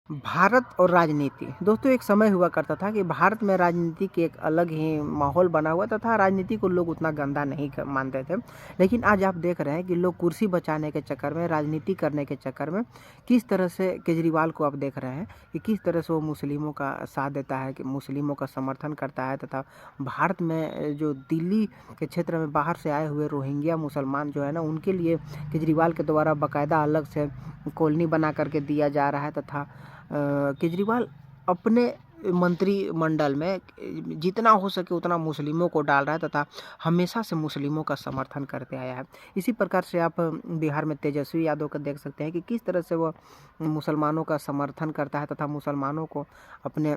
भारत और राजनीति दोस्तों एक समय हुआ करता था कि भारत में राजनीति के एक अलग ही माहौल बना हुआ तथा राजनीति को लोग उतना गंदा नहीं मानते थे। लेकिन आज आप देख रहे हैं कि लोग कुर्सी बचाने के चक्कर में, राजनीति करने के चक्कर में किस तरह से केजरीवाल को आप देख रहे हैं कि किस तरह से वो मुस्लिमों का साथ देता है, कि मुस्लिमों का समर्थन करता है तथा भारत में जो दिल्ली के क्षेत्र में बाहर से आए हुए रोहिंग्या मुसलमान जो है ना, उनके लिए केजरीवाल के द्वारा बाकायदा अलग से कॉलोनी बना करके दिया जा रहा है तथा केजरीवाल अपने मंत्रिमंडल में जितना हो सके उतना मुस्लिमों को डाल रहा है तथा हमेशा से मुस्लिमों का समर्थन करते आया है। इसी प्रकार से आप बिहार में तेजस्वी यादव को देख सकते हैं कि किस तरह से वो मुसलमानों का समर्थन करता है तथा मुसलमानों को अपने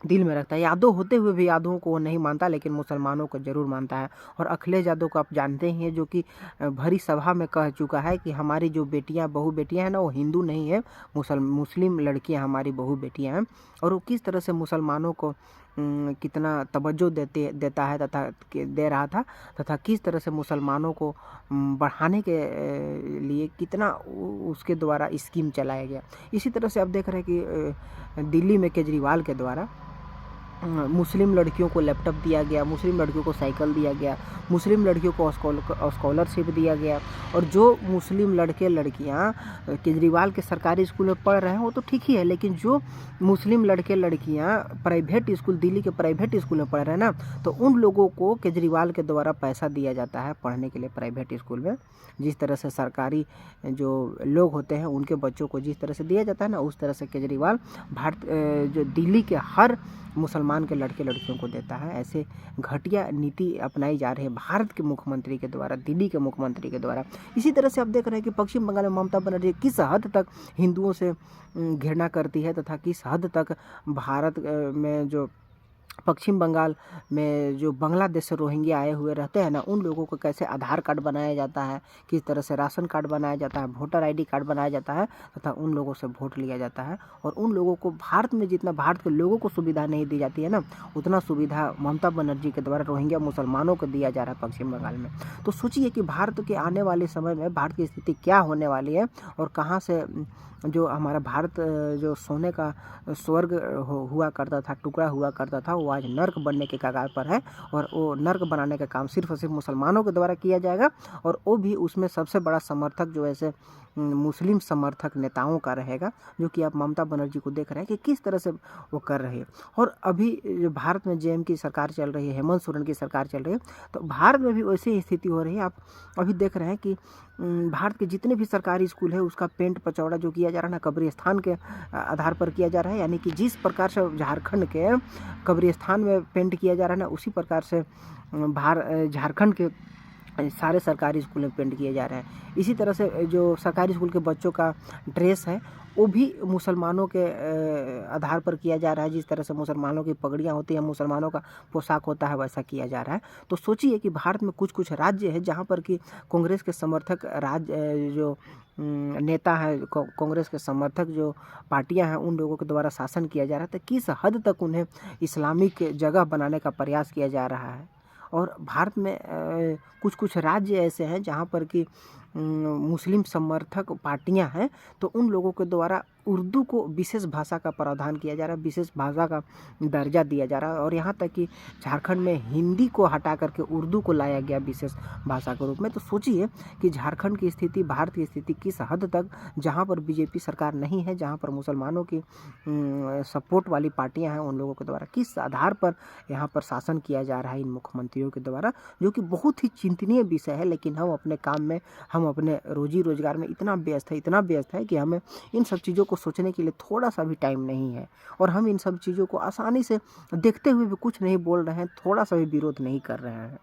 दिल में रखता है। यादव होते हुए भी यादवों को वो नहीं मानता, लेकिन मुसलमानों को ज़रूर मानता है। और अखिलेश यादव को आप जानते ही हैं, जो कि भरी सभा में कह चुका है कि हमारी जो बेटियां, बहू बेटियां हैं ना, वो हिंदू नहीं है, मुस्लिम लड़कियां हमारी बहू बेटियां हैं। और वो किस तरह से मुसलमानों को कितना तवज्जो देता है तथा दे रहा था तथा किस तरह से मुसलमानों को बढ़ाने के लिए कितना उसके द्वारा स्कीम चलाया गया। इसी तरह से आप देख रहे हैं कि दिल्ली में केजरीवाल के द्वारा मुस्लिम लड़कियों को लैपटॉप दिया गया, मुस्लिम लड़कियों को साइकिल दिया गया, मुस्लिम लड़कियों को स्कॉलरशिप दिया गया। और जो मुस्लिम लड़के लड़कियां केजरीवाल के सरकारी स्कूल में पढ़ रहे हैं वो तो ठीक ही है, लेकिन जो मुस्लिम लड़के लड़कियां प्राइवेट स्कूल, दिल्ली के प्राइवेट स्कूल में पढ़ रहे हैं ना, तो उन लोगों को केजरीवाल के द्वारा पैसा दिया जाता है पढ़ने के लिए प्राइवेट स्कूल में। जिस तरह से सरकारी जो लोग होते हैं उनके बच्चों को जिस तरह से दिया जाता है ना, उस तरह से केजरीवाल जो दिल्ली के हर मुसलमान के लड़के लड़कियों को देता है। ऐसे घटिया नीति अपनाई जा रही है भारत के मुख्यमंत्री के द्वारा, दिल्ली के मुख्यमंत्री के द्वारा। इसी तरह से आप देख रहे हैं कि पश्चिम बंगाल में ममता बनर्जी किस हद तक हिंदुओं से घृणा करती है तथा किस हद तक भारत में जो पश्चिम बंगाल में जो बांग्लादेश से रोहिंग्या आए हुए रहते हैं ना, उन लोगों को कैसे आधार कार्ड बनाया जाता है, किस तरह से राशन कार्ड बनाया जाता है, वोटर आईडी कार्ड बनाया जाता है तथा उन लोगों से वोट लिया जाता है। और उन लोगों को भारत में जितना भारत के लोगों को सुविधा नहीं दी जाती है ना, उतना सुविधा ममता बनर्जी के द्वारा रोहिंग्या मुसलमानों को दिया जा रहा है पश्चिम बंगाल में। तो सोचिए कि भारत के आने वाले समय में भारत की स्थिति क्या होने वाली है और कहाँ से जो हमारा भारत जो सोने का स्वर्ग हुआ करता था, टुकड़ा हुआ करता था, वो आज नर्क बनने के कगार पर है। और वो नर्क बनाने का काम सिर्फ और सिर्फ मुसलमानों के द्वारा किया जाएगा। और वो भी उसमें सबसे बड़ा समर्थक जो ऐसे मुस्लिम समर्थक नेताओं का रहेगा, जो कि आप ममता बनर्जी को देख रहे हैं कि किस तरह से वो कर रही है। और अभी जो भारत में जेएम की सरकार चल रही है, हेमंत सोरेन की सरकार चल रही है, तो भारत में भी वैसी ही स्थिति हो रही है। आप अभी देख रहे हैं कि भारत के जितने भी सरकारी स्कूल है उसका पेंट पचौड़ा जो किया जा रहा है ना, कब्रिस्तान के आधार पर किया जा रहा है। यानी कि जिस प्रकार से झारखंड के कब्रिस्तान में पेंट किया जा रहा है ना, उसी प्रकार से झारखंड के सारे सरकारी स्कूल में पेंट किए जा रहे हैं। इसी तरह से जो सरकारी स्कूल के बच्चों का ड्रेस है वो भी मुसलमानों के आधार पर किया जा रहा है। जिस तरह से मुसलमानों की पगड़ियाँ होती हैं, मुसलमानों का पोशाक होता है, वैसा किया जा रहा है। तो सोचिए कि भारत में कुछ कुछ राज्य है जहाँ पर कि कांग्रेस के समर्थक जो नेता है, कांग्रेस के समर्थक जो पार्टियां हैं, उन लोगों के द्वारा शासन किया जा रहा है। तो किस हद तक उन्हें इस्लामिक जगह बनाने का प्रयास किया जा रहा है। और भारत में कुछ कुछ राज्य ऐसे हैं जहाँ पर कि मुस्लिम समर्थक पार्टियां हैं, तो उन लोगों के द्वारा उर्दू को विशेष भाषा का प्रावधान किया जा रहा है, विशेष भाषा का दर्जा दिया जा रहा है। और यहाँ तक कि झारखंड में हिंदी को हटा करके उर्दू को लाया गया विशेष भाषा के रूप में। तो सोचिए कि झारखंड की स्थिति, भारत की स्थिति किस हद तक, जहाँ पर बीजेपी सरकार नहीं है, जहाँ पर मुसलमानों की सपोर्ट वाली पार्टियां हैं, उन लोगों के द्वारा किस आधार पर यहाँ पर शासन किया जा रहा है इन मुख्यमंत्रियों के द्वारा, जो कि बहुत ही चिंतनीय विषय है। लेकिन हम अपने काम में, हम अपने रोजी रोजगार में इतना व्यस्त है कि हमें इन सब चीज़ों को सोचने के लिए थोड़ा सा भी टाइम नहीं है। और हम इन सब चीज़ों को आसानी से देखते हुए भी कुछ नहीं बोल रहे हैं, थोड़ा सा भी विरोध नहीं कर रहे हैं।